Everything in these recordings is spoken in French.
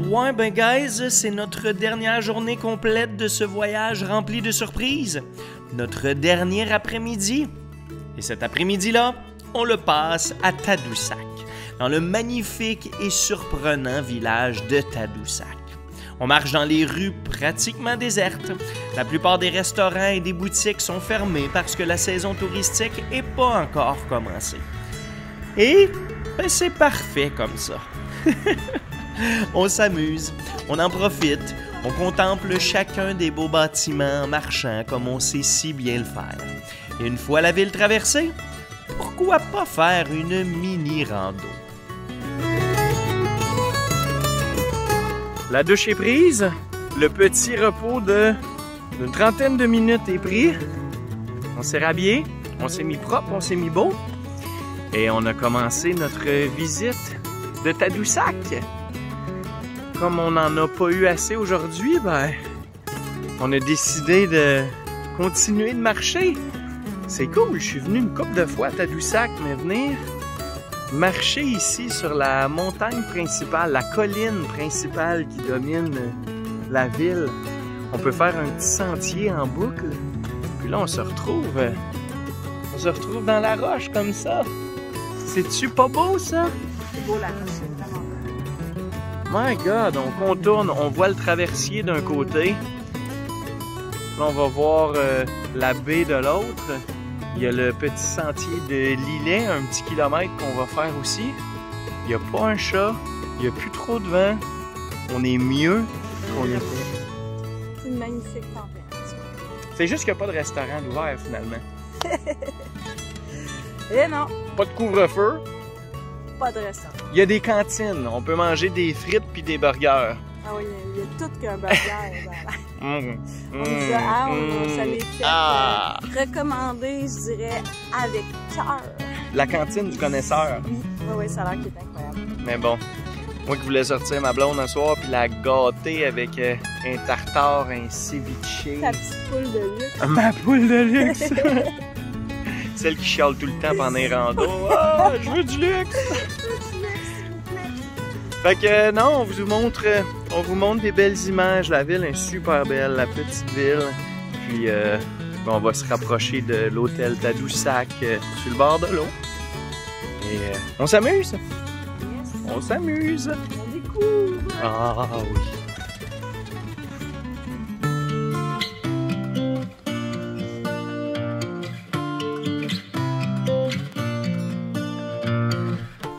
Ouais, ben guys, c'est notre dernière journée complète de ce voyage rempli de surprises. Notre dernier après-midi. Et cet après-midi-là, on le passe à Tadoussac, dans le magnifique et surprenant village de Tadoussac. On marche dans les rues pratiquement désertes. La plupart des restaurants et des boutiques sont fermés parce que la saison touristique n'est pas encore commencée. Et ben, c'est parfait comme ça. On s'amuse, on en profite, on contemple chacun des beaux bâtiments en marchant comme on sait si bien le faire. Et une fois la ville traversée, pourquoi pas faire une mini-rando? La douche est prise, le petit repos d'une trentaine de minutes est pris. On s'est rhabillé, on s'est mis propre, on s'est mis beau. Et on a commencé notre visite de Tadoussac. Comme on n'en a pas eu assez aujourd'hui, ben, on a décidé de continuer de marcher. C'est cool, je suis venu une couple de fois à Tadoussac, mais venir marcher ici sur la montagne principale, la colline principale qui domine la ville. On peut faire un petit sentier en boucle. Puis là, on se retrouve dans la roche comme ça. C'est-tu pas beau, ça? C'est beau, la roche, c'est vraiment beau. My God, on contourne, on voit le traversier d'un côté. Là, on va voir la baie de l'autre. Il y a le petit sentier de Lillet, un petit kilomètre qu'on va faire aussi. Il n'y a pas un chat, il n'y a plus trop de vent. On est mieux qu'on était. C'est une magnifique température. C'est juste qu'il n'y a pas de restaurant d'ouvert finalement. Eh non, Pas de couvre-feu. pas de restaurant. Il y a des cantines, on peut manger des frites puis des burgers. Ah oui, il y a tout qu'un burger. On nous a ça les fait recommander, je dirais, avec cœur. La cantine du connaisseur. Oui, oui, ça a l'air qu'il est incroyable. Mais bon, moi qui voulais sortir ma blonde un soir puis la gâter avec un tartare, un ceviche. Ta petite poule de luxe. Ma poule de luxe! Celle qui chiale tout le temps pendant les randos. Ah, je veux du luxe! Fait que non, on vous montre des belles images. La ville est super belle, la petite ville. Puis on va se rapprocher de l'hôtel Tadoussac sur le bord de l'eau. Et on s'amuse! Yes. On s'amuse! On découvre. Ah oui!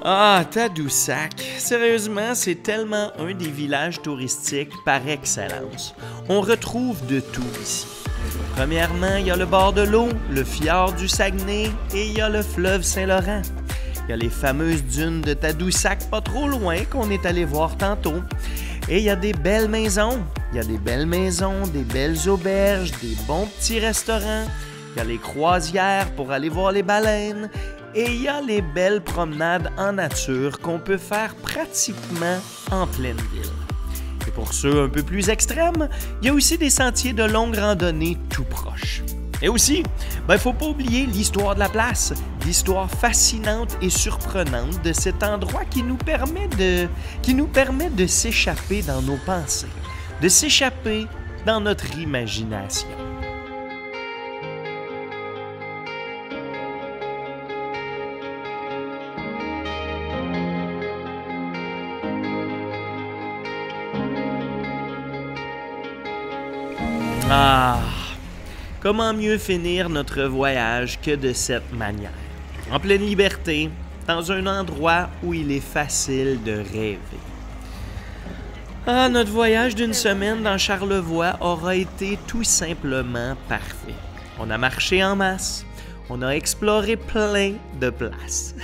Ah, Tadoussac! Sérieusement, c'est tellement un des villages touristiques par excellence. On retrouve de tout ici. Premièrement, il y a le bord de l'eau, le fjord du Saguenay et il y a le fleuve Saint-Laurent. Il y a les fameuses dunes de Tadoussac pas trop loin qu'on est allé voir tantôt. Et il y a des belles maisons. Il y a des belles maisons, des belles auberges, des bons petits restaurants. Il y a les croisières pour aller voir les baleines. Et il y a les belles promenades en nature qu'on peut faire pratiquement en pleine ville. Et pour ceux un peu plus extrêmes, il y a aussi des sentiers de longue randonnée tout proches. Et aussi, il ne faut pas oublier l'histoire de la place, l'histoire fascinante et surprenante de cet endroit qui nous permet de s'échapper dans nos pensées, de s'échapper dans notre imagination. Ah! Comment mieux finir notre voyage que de cette manière? En pleine liberté, dans un endroit où il est facile de rêver. Ah, notre voyage d'une semaine dans Charlevoix aura été tout simplement parfait. On a marché en masse, on a exploré plein de places.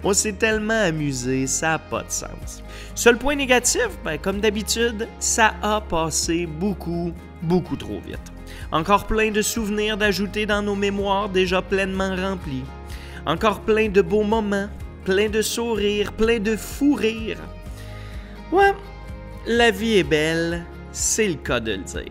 On s'est tellement amusé, ça n'a pas de sens. Seul point négatif, comme d'habitude, ça a passé beaucoup trop vite. Encore plein de souvenirs d'ajouter dans nos mémoires déjà pleinement remplis. Encore plein de beaux moments, plein de sourires, plein de fous rires. Ouais, la vie est belle, c'est le cas de le dire.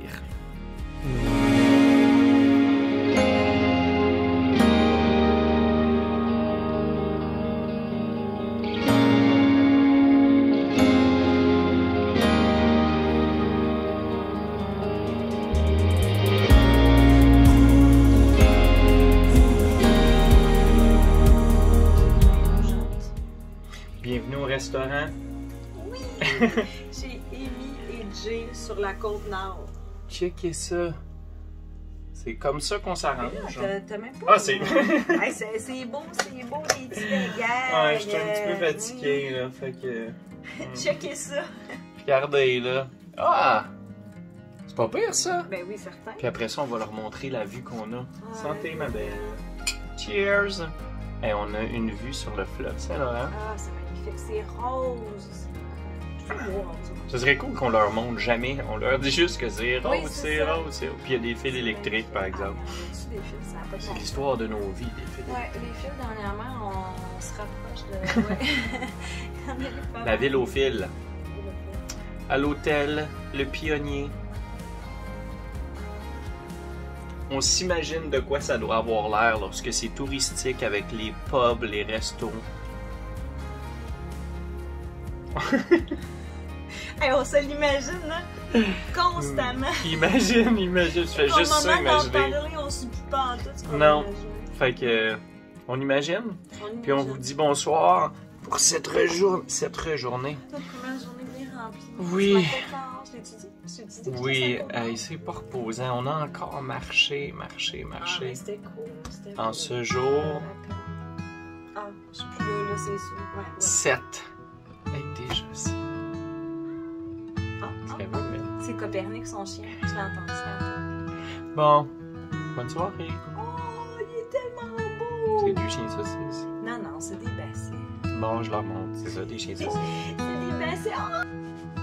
restaurant? Oui! Chez Amy et Jay sur la Côte-Nord. Checkez ça. C'est comme ça qu'on s'arrange. T'as même pas... Ah, c'est... Hey, c'est beau, les petits dégâts. Ouais, je suis un petit peu fatigué, là, fait que... Checkez ça. Regardez, là. Ah! C'est pas pire, ça? Ben oui, certain. Puis après ça, on va leur montrer la vue qu'on a. Ouais. Santé, ma belle. Cheers! Et on a une vue sur le fleuve Saint-Laurent. Ah, c'est magnifique. C'est rose. C'est beau, rose. Ce serait cool qu'on leur montre jamais. On leur dit juste que c'est rose, Oui, c'est rose, c'est rose. Puis il y a des fils électriques, par exemple. Ah, des fils, ça n'a pas de C'est sens. l'histoire de nos vies, des fils. Ouais, les fils, dernièrement, on se rapproche de... Ouais. On a eu pas La mal. ville aux fils. À l'hôtel, le pionnier. On s'imagine de quoi ça doit avoir l'air lorsque c'est touristique avec les pubs, les restos. Hey, on se l'imagine, hein? Constamment. Imagine, je fais juste ça imaginer. Parler, on se dit pas en tout ce qu'on Non. imagine. Fait que, on imagine, puis on vous dit bonsoir pour cette journée. Notre première journée bien remplie. Oui. Je l'ai-tu dit? Je t'ai dit que Oui, j'étais à hey, c'est pas reposant. On a encore marché. Ah, mais c'était cool. C'était En cool. ce jour, Ah, je suis plus là, c'est sûr. Ouais. 7. Hey, déjà, c'est... Ah, qu'elle veut, mais- c'est Copernic, son chien. Je l'ai entendu tantôt. Bon, bonne soirée. Oh, il est tellement beau! C'est du chien saucisse. Non, c'est des bassins. Bon, je leur montre. C'est ça, des chiens saucisses. C'est des bassins. Oh!